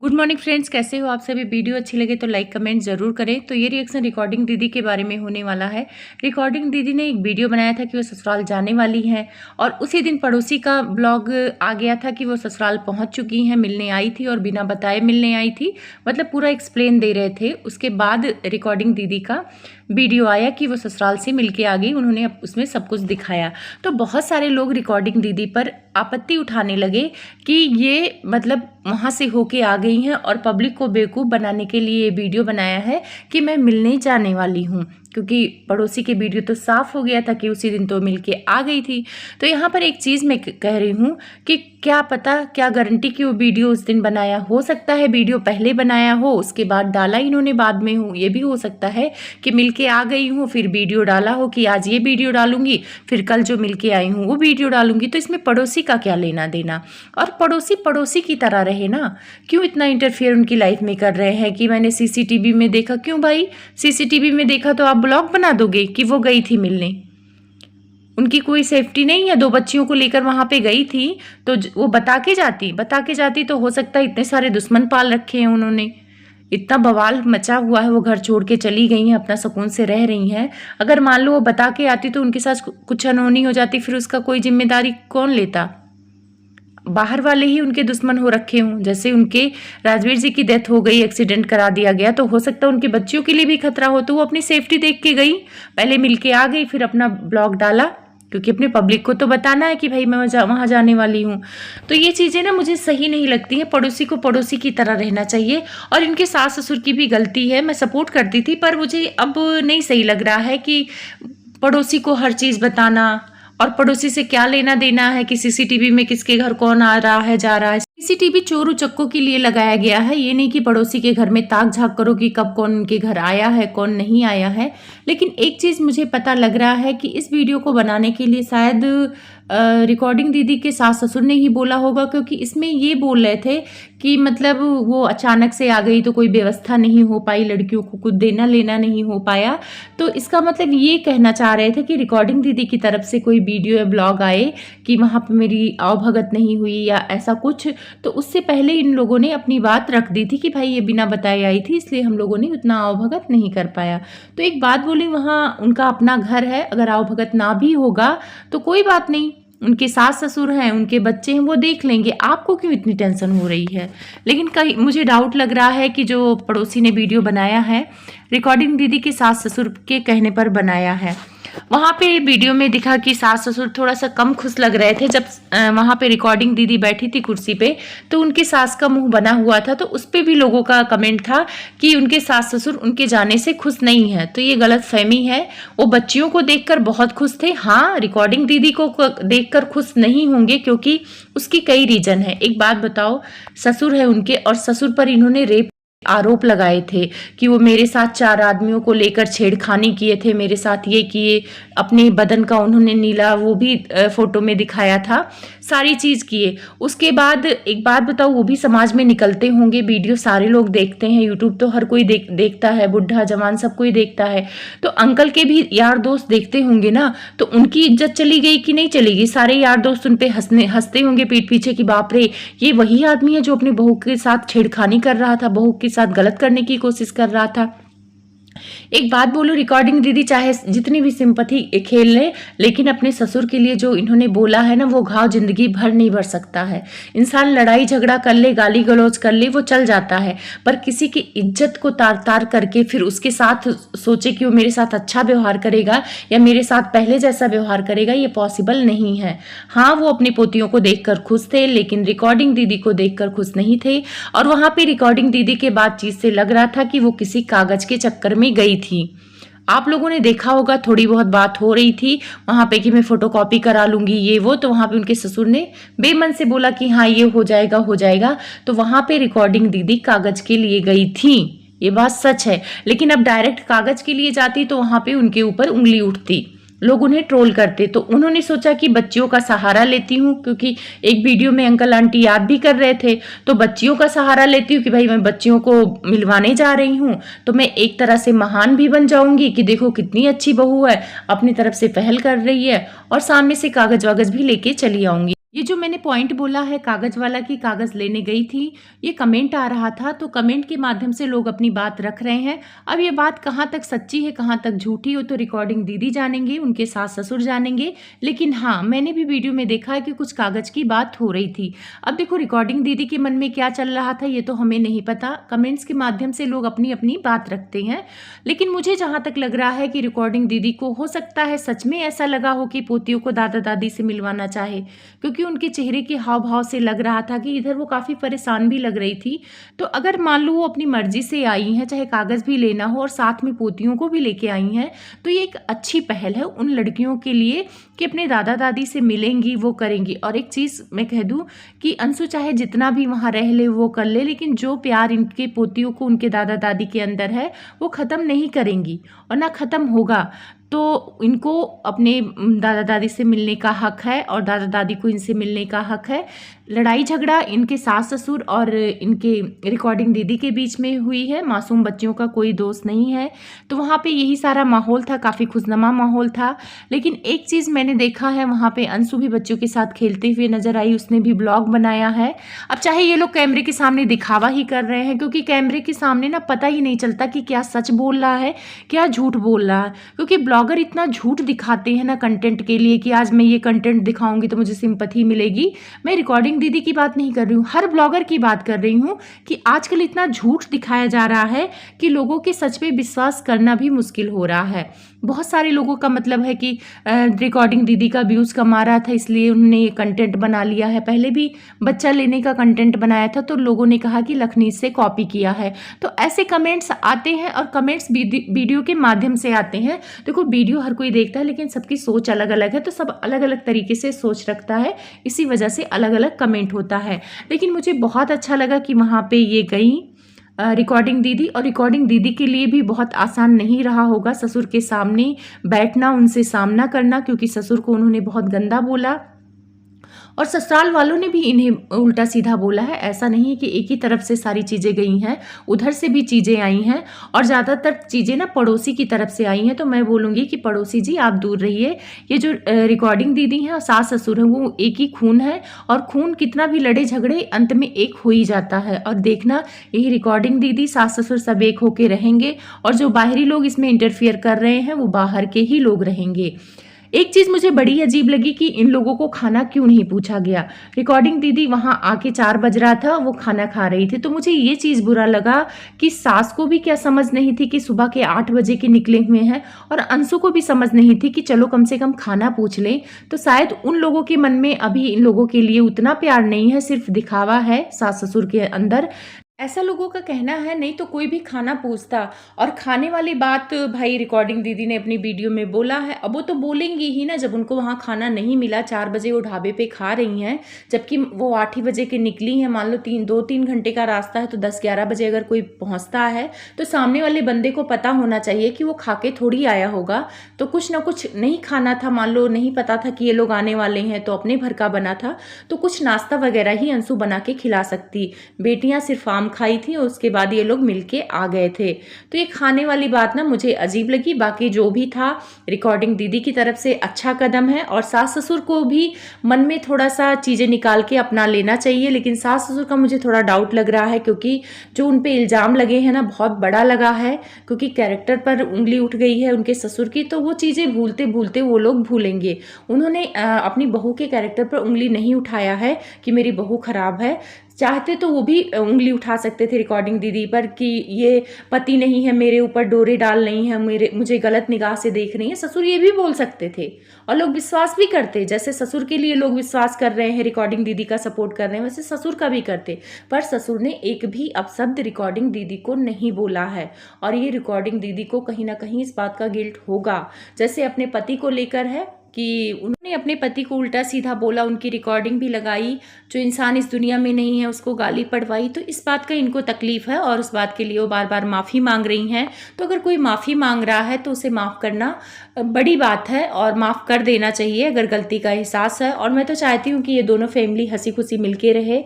Good morning friends, कैसे हो आप सभी। वीडियो अच्छी लगे तो लाइक कमेंट ज़रूर करें। तो ये रिएक्शन रिकॉर्डिंग दीदी के बारे में होने वाला है। रिकॉर्डिंग दीदी ने एक वीडियो बनाया था कि वो ससुराल जाने वाली हैं और उसी दिन पड़ोसी का ब्लॉग आ गया था कि वो ससुराल पहुंच चुकी हैं, मिलने आई थी और बिना बताए मिलने आई थी। मतलब पूरा एक्सप्लेन दे रहे थे। उसके बाद रिकॉर्डिंग दीदी का वीडियो आया कि वो ससुराल से मिलके आ गई, उन्होंने उसमें सब कुछ दिखाया। तो बहुत सारे लोग रिकॉर्डिंग दीदी पर आपत्ति उठाने लगे कि ये मतलब वहाँ से होके आ गई हैं और पब्लिक को बेवकूफ़ बनाने के लिए ये वीडियो बनाया है कि मैं मिलने जाने वाली हूँ, क्योंकि पड़ोसी के वीडियो तो साफ हो गया था कि उसी दिन तो मिलके आ गई थी। तो यहाँ पर एक चीज़ मैं कह रही हूँ कि क्या पता, क्या गारंटी कि वो वीडियो उस दिन बनाया, हो सकता है वीडियो पहले बनाया हो उसके बाद डाला इन्होंने बाद में हो। ये भी हो सकता है कि मिलके आ गई हूँ फिर वीडियो डाला हो कि आज ये वीडियो डालूंगी, फिर कल जो मिलके आई हूँ वो वीडियो डालूंगी। तो इसमें पड़ोसी का क्या लेना देना, और पड़ोसी पड़ोसी की तरह रहे ना। क्यों इतना इंटरफेयर उनकी लाइफ में कर रहे हैं कि मैंने सीसीटीवी में देखा। क्यों भाई, सीसीटीवी में देखा तो आप ब्लॉग बना दोगे कि वो गई थी मिलने। उनकी कोई सेफ्टी नहीं है, 2 बच्चियों को लेकर वहां पे गई थी तो वो बता के जाती तो हो सकता है इतने सारे दुश्मन पाल रखे हैं उन्होंने। इतना बवाल मचा हुआ है, वो घर छोड़ के चली गई हैं, अपना सुकून से रह रही हैं। अगर मान लो वो बता के आती तो उनके साथ कुछ अनहोनी हो जाती, फिर उसका कोई जिम्मेदारी कौन लेता। बाहर वाले ही उनके दुश्मन हो रखे हों। जैसे उनके राजवीर जी की डेथ हो गई, एक्सीडेंट करा दिया गया, तो हो सकता है उनके बच्चियों के लिए भी खतरा हो, तो वो अपनी सेफ्टी देख के गई, पहले मिलके आ गई, फिर अपना ब्लॉग डाला, क्योंकि अपने पब्लिक को तो बताना है कि भाई मैं वहाँ जाने वाली हूँ। तो ये चीज़ें ना मुझे सही नहीं लगती हैं। पड़ोसी को पड़ोसी की तरह रहना चाहिए। और इनके सास ससुर की भी गलती है, मैं सपोर्ट करती थी, पर मुझे अब नहीं सही लग रहा है कि पड़ोसी को हर चीज़ बताना। और पड़ोसी से क्या लेना देना है कि सीसीटीवी में किसके घर कौन आ रहा है जा रहा है। सीसीटीवी चोर उचक्कों के लिए लगाया गया है, ये नहीं कि पड़ोसी के घर में ताक झाक करो कि कब कौन उनके घर आया है कौन नहीं आया है। लेकिन एक चीज़ मुझे पता लग रहा है कि इस वीडियो को बनाने के लिए शायद रिकॉर्डिंग दीदी के सास ससुर ने ही बोला होगा, क्योंकि इसमें ये बोल रहे थे कि मतलब वो अचानक से आ गई तो कोई व्यवस्था नहीं हो पाई, लड़कियों को कुछ देना लेना नहीं हो पाया। तो इसका मतलब ये कहना चाह रहे थे कि रिकॉर्डिंग दीदी की तरफ से कोई वीडियो या ब्लॉग आए कि वहाँ पर मेरी आवभगत नहीं हुई या ऐसा कुछ, तो उससे पहले इन लोगों ने अपनी बात रख दी थी कि भाई ये बिना बताए आई थी, इसलिए हम लोगों ने उतना आवभगत नहीं कर पाया। तो एक बात बोली, वहाँ उनका अपना घर है, अगर आवभगत ना भी होगा तो कोई बात नहीं, उनके सास ससुर हैं, उनके बच्चे हैं, वो देख लेंगे। आपको क्यों इतनी टेंशन हो रही है। लेकिन कहीं मुझे डाउट लग रहा है कि जो पड़ोसी ने वीडियो बनाया है रिकॉर्डिंग दीदी के सास ससुर के कहने पर बनाया है। वहाँ पे वीडियो में दिखा कि सास ससुर थोड़ा सा कम खुश लग रहे थे। जब वहाँ पे रिकॉर्डिंग दीदी बैठी थी कुर्सी पे तो उनकी सास का मुंह बना हुआ था, तो उस पर भी लोगों का कमेंट था कि उनके सास ससुर उनके जाने से खुश नहीं है। तो ये गलत फहमी है। वो बच्चियों को देखकर बहुत खुश थे। हाँ, रिकॉर्डिंग दीदी को देखकर खुश नहीं होंगे, क्योंकि उसकी कई रीजन है। एक बात बताओ, ससुर है उनके और ससुर पर इन्होंने रेप आरोप लगाए थे कि वो मेरे साथ 4 आदमियों को लेकर छेड़खानी किए थे, मेरे साथ ये किए, अपने बदन का उन्होंने नीला वो भी फोटो में दिखाया था, सारी चीज़ किए। उसके बाद एक बात बताओ, वो भी समाज में निकलते होंगे, वीडियो सारे लोग देखते हैं, यूट्यूब तो हर कोई देखता है, बुढ़ा जवान सब कोई देखता है। तो अंकल के भी यार दोस्त देखते होंगे ना, तो उनकी इज्जत चली गई कि नहीं चली गई। सारे यार दोस्त उन पे हंसते होंगे पीठ पीछे कि बाप रे, ये वही आदमी है जो अपनी बहू के साथ छेड़खानी कर रहा था, बहू के साथ गलत करने की कोशिश कर रहा था। एक बात बोलूं, रिकॉर्डिंग दीदी चाहे जितनी भी सिंपैथी खेल ले, लेकिन अपने ससुर के लिए जो इन्होंने बोला है ना, वो घाव जिंदगी भर नहीं भर सकता है। इंसान लड़ाई झगड़ा कर ले, गाली गलौज कर ले, वो चल जाता है, पर किसी की इज्जत को तार तार करके फिर उसके साथ सोचे कि वो मेरे साथ अच्छा व्यवहार करेगा या मेरे साथ पहले जैसा व्यवहार करेगा, ये पॉसिबल नहीं है। हाँ, वो अपनी पोतियों को देखकर खुश थे, लेकिन रिकॉर्डिंग दीदी को देखकर खुश नहीं थे। और वहां पे रिकॉर्डिंग दीदी के बातचीत से लग रहा था कि वो किसी कागज के चक्कर में गई थी। आप लोगों ने देखा होगा, थोड़ी बहुत बात हो रही थी वहां पे कि मैं फोटोकॉपी करा लूंगी ये वो, तो वहां पे उनके ससुर ने बेमन से बोला कि हाँ ये हो जाएगा। तो वहां पे रिकॉर्डिंग दीदी कागज के लिए गई थी, ये बात सच है। लेकिन अब डायरेक्ट कागज के लिए जाती तो वहां पे उनके ऊपर उंगली उठती, लोग उन्हें ट्रोल करते। तो उन्होंने सोचा कि बच्चियों का सहारा लेती हूँ, क्योंकि एक वीडियो में अंकल आंटी याद भी कर रहे थे, तो बच्चियों का सहारा लेती हूँ कि भाई मैं बच्चियों को मिलवाने जा रही हूँ, तो मैं एक तरह से महान भी बन जाऊंगी कि देखो कितनी अच्छी बहू है, अपनी तरफ से पहल कर रही है, और सामने से कागज वागज भी लेके चली आऊंगी। ये जो मैंने पॉइंट बोला है कागज़ वाला कि कागज़ लेने गई थी, ये कमेंट आ रहा था, तो कमेंट के माध्यम से लोग अपनी बात रख रहे हैं। अब ये बात कहाँ तक सच्ची है, कहाँ तक झूठी हो, तो रिकॉर्डिंग दीदी जानेंगे, उनके सास-ससुर जानेंगे। लेकिन हाँ, मैंने भी वीडियो में देखा है कि कुछ कागज़ की बात हो रही थी। अब देखो रिकॉर्डिंग दीदी के मन में क्या चल रहा था, ये तो हमें नहीं पता। कमेंट्स के माध्यम से लोग अपनी-अपनी बात रखते हैं। लेकिन मुझे जहाँ तक लग रहा है कि रिकॉर्डिंग दीदी को हो सकता है सच में ऐसा लगा हो कि पोतियों को दादा-दादी से मिलवाना चाहे। क्योंकि उनके चेहरे के हाव-भाव से लग रहा था कि इधर वो काफ़ी परेशान भी लग रही थी। तो अगर मान लो वो अपनी मर्ज़ी से आई हैं, चाहे कागज़ भी लेना हो और साथ में पोतियों को भी लेके आई हैं, तो ये एक अच्छी पहल है उन लड़कियों के लिए कि अपने दादा-दादी से मिलेंगी, वो करेंगी। और एक चीज़ मैं कह दूँ कि अंशु चाहे जितना भी वहाँ रह ले, वो कर ले, लेकिन जो प्यार इनके पोतियों को उनके दादा-दादी के अंदर है, वो ख़त्म नहीं करेंगी और ना ख़त्म होगा। तो इनको अपने दादा दादी से मिलने का हक है और दादा दादी को इनसे मिलने का हक है। लड़ाई झगड़ा इनके सास ससुर और इनके रिकॉर्डिंग दीदी के बीच में हुई है, मासूम बच्चियों का कोई दोष नहीं है। तो वहाँ पे यही सारा माहौल था, काफ़ी खुशनुमा माहौल था। लेकिन एक चीज़ मैंने देखा है, वहाँ पे अंशु भी बच्चों के साथ खेलते हुए नज़र आई, उसने भी ब्लॉग बनाया है। अब चाहे ये लोग कैमरे के सामने दिखावा ही कर रहे हैं, क्योंकि कैमरे के सामने ना पता ही नहीं चलता कि क्या सच बोल रहा है, क्या झूठ बोल रहा है। क्योंकि ब्लॉगर इतना झूठ दिखाते हैं ना कंटेंट के लिए कि आज मैं ये कंटेंट दिखाऊंगी तो मुझे सिंपैथी मिलेगी। मैं रिकॉर्डिंग दीदी की बात नहीं कर रही हूँ, हर ब्लॉगर की बात कर रही हूँ कि आजकल इतना झूठ दिखाया जा रहा है कि लोगों के सच पे विश्वास करना भी मुश्किल हो रहा है। बहुत सारे लोगों का मतलब है कि रिकॉर्डिंग दीदी का व्यूज़ कम आ रहा था इसलिए उन्होंने ये कंटेंट बना लिया है। पहले भी बच्चा लेने का कंटेंट बनाया था तो लोगों ने कहा कि लखनीत से कॉपी किया है। तो ऐसे कमेंट्स आते हैं और कमेंट्स वीडियो के माध्यम से आते हैं। देखो वीडियो हर कोई देखता है लेकिन सबकी सोच अलग अलग है, तो सब अलग अलग तरीके से सोच रखता है, इसी वजह से अलग अलग कमेंट होता है। लेकिन मुझे बहुत अच्छा लगा कि वहाँ पे ये गई रिकॉर्डिंग दीदी, और रिकॉर्डिंग दीदी के लिए भी बहुत आसान नहीं रहा होगा ससुर के सामने बैठना, उनसे सामना करना, क्योंकि ससुर को उन्होंने बहुत गंदा बोला और ससुराल वालों ने भी इन्हें उल्टा सीधा बोला है। ऐसा नहीं है कि एक ही तरफ से सारी चीज़ें गई हैं, उधर से भी चीज़ें आई हैं और ज़्यादातर चीज़ें ना पड़ोसी की तरफ से आई हैं। तो मैं बोलूँगी कि पड़ोसी जी आप दूर रहिए। ये जो रिकॉर्डिंग दीदी हैं और सास ससुर हैं वो एक ही खून है, और खून कितना भी लड़े झगड़े अंत में एक हो ही जाता है। और देखना यही रिकॉर्डिंग दीदी सास ससुर सब एक होके रहेंगे, और जो बाहरी लोग इसमें इंटरफियर कर रहे हैं वो बाहर के ही लोग रहेंगे। एक चीज़ मुझे बड़ी अजीब लगी कि इन लोगों को खाना क्यों नहीं पूछा गया। रिकॉर्डिंग दीदी वहाँ आके 4 बज रहा था, वो खाना खा रही थी, तो मुझे ये चीज़ बुरा लगा कि सास को भी क्या समझ नहीं थी कि सुबह के 8 बजे के निकले हुए हैं, और अंशु को भी समझ नहीं थी कि चलो कम से कम खाना पूछ लें। तो शायद उन लोगों के मन में अभी इन लोगों के लिए उतना प्यार नहीं है, सिर्फ दिखावा है सास ससुर के अंदर। ऐसा लोगों का कहना है, नहीं तो कोई भी खाना पूछता। और खाने वाली बात भाई रिकॉर्डिंग दीदी ने अपनी वीडियो में बोला है, अब वो तो बोलेंगी ही ना जब उनको वहाँ खाना नहीं मिला। 4 बजे वो ढाबे पे खा रही हैं, जबकि वो 8 ही बजे के निकली हैं। मान लो 2-3 घंटे का रास्ता है, तो 10-11 बजे अगर कोई पहुँचता है तो सामने वाले बंदे को पता होना चाहिए कि वो खा के थोड़ी आया होगा। तो कुछ ना कुछ नहीं खाना था, मान लो नहीं पता था कि ये लोग आने वाले हैं तो अपने भर का बना था, तो कुछ नाश्ता वगैरह ही अंशु बना के खिला सकती। बेटियाँ सिर्फ आम खाई थी और उसके बाद ये लोग मिलके आ गए थे। तो ये खाने वाली बात ना मुझे अजीब लगी। बाकी जो भी था रिकॉर्डिंग दीदी की तरफ से अच्छा कदम है, और सास ससुर को भी मन में थोड़ा सा चीज़ें निकाल के अपना लेना चाहिए। लेकिन सास ससुर का मुझे थोड़ा डाउट लग रहा है, क्योंकि जो उन पे इल्ज़ाम लगे हैं ना बहुत बड़ा लगा है, क्योंकि कैरेक्टर पर उंगली उठ गई है उनके ससुर की। तो वो चीज़ें भूलते भूलते वो लोग भूलेंगे। उन्होंने अपनी बहू के कैरेक्टर पर उंगली नहीं उठाया है कि मेरी बहू खराब है। चाहते तो वो भी उंगली उठा सकते थे रिकॉर्डिंग दीदी पर कि ये पति नहीं है, मेरे ऊपर डोरे डाल नहीं है, मुझे गलत निगाह से देख रही है। ससुर ये भी बोल सकते थे और लोग विश्वास भी करते। जैसे ससुर के लिए लोग विश्वास कर रहे हैं, रिकॉर्डिंग दीदी का सपोर्ट कर रहे हैं, वैसे ससुर का भी करते। पर ससुर ने एक भी अपशब्द रिकॉर्डिंग दीदी को नहीं बोला है, और ये रिकॉर्डिंग दीदी को कहीं ना कहीं इस बात का गिल्ट होगा। जैसे अपने पति को लेकर है कि उन्होंने अपने पति को उल्टा सीधा बोला, उनकी रिकॉर्डिंग भी लगाई, जो इंसान इस दुनिया में नहीं है उसको गाली पड़वाई। तो इस बात का इनको तकलीफ है और उस बात के लिए वो बार बार माफ़ी मांग रही हैं। तो अगर कोई माफ़ी मांग रहा है तो उसे माफ़ करना बड़ी बात है और माफ़ कर देना चाहिए अगर गलती का एहसास है। और मैं तो चाहती हूँ कि ये दोनों फैमिली हंसी खुशी मिलके रहे।